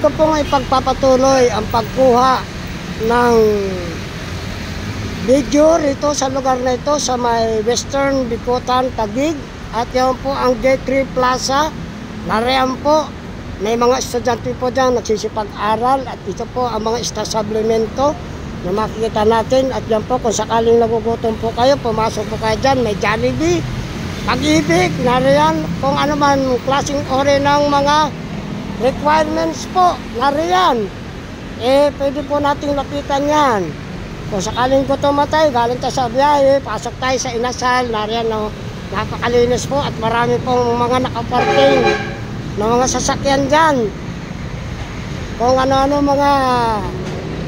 ko pong ipagpapatuloy ang pagkuha ng video rito sa lugar na ito sa may Western Bicutan, Taguig. At yan po ang J3 Plaza. Nariyan po, may mga estudyante po dyan nagsisipag-aral at ito po ang mga establishmento na makikita natin. At yan po, kung sakaling nagugutom po kayo, pumasok po kayo dyan, may Jollibee, Pag-ibig, nariyan. Kung ano man klaseng ori ng mga requirements po, nariyan. Pwede po nating lapitan yan. Kung sakaling gutom tayo, galing tayo sa biyahe, pasok tayo sa Inasal, nariyan, no? Napakalinis po at marami pong mga nakaparking ng mga sasakyan dyan. Kung ano-ano mga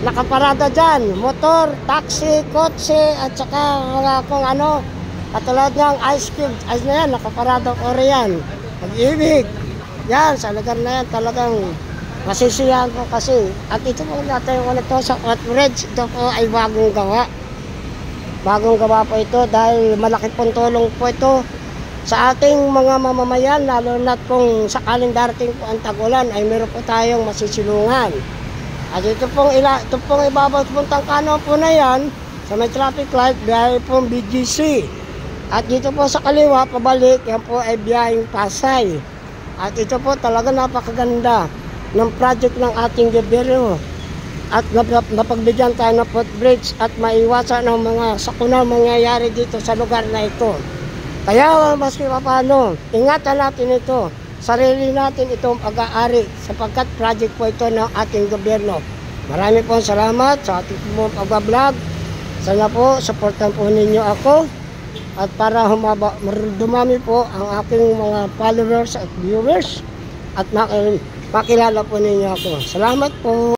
nakaparada dyan, motor, taxi, kotse, at saka mga kung ano, katulad niyang ice cube, ice na yan, nakaparada o yan. Pag-ibig, yan, sa lugar na yan talagang masisiyahan po kasi. At ito po natin ulit po sa Outbridge, ito po ay bagong gawa. Bagong gawa po ito dahil malaki pong tulong po ito sa ating mga mamamayan, lalo na kung sakaling darating po ang tag-ulan ay meron po tayong masisilungan. At ito pong ibabaw pong tangkano po na yan sa may traffic light, biyahe pong BGC. At dito po sa kaliwa, pabalik, yan po ay biyaheng Pasay. At ito po talaga napakaganda ng project ng ating gobyerno. At napagbigyan tayo ng footbridge at maiwasan ng mga sakuna mangyayari dito sa lugar na ito. Kaya maski paano, ingatan natin ito. Sarili natin itong pag-aari sapagkat project po ito ng ating gobyerno. Marami po salamat sa ating pag-vlog. Sana po, supportan po ninyo ako. At para dumami po ang aking mga followers at viewers. At makilala po ninyo ako. Salamat po.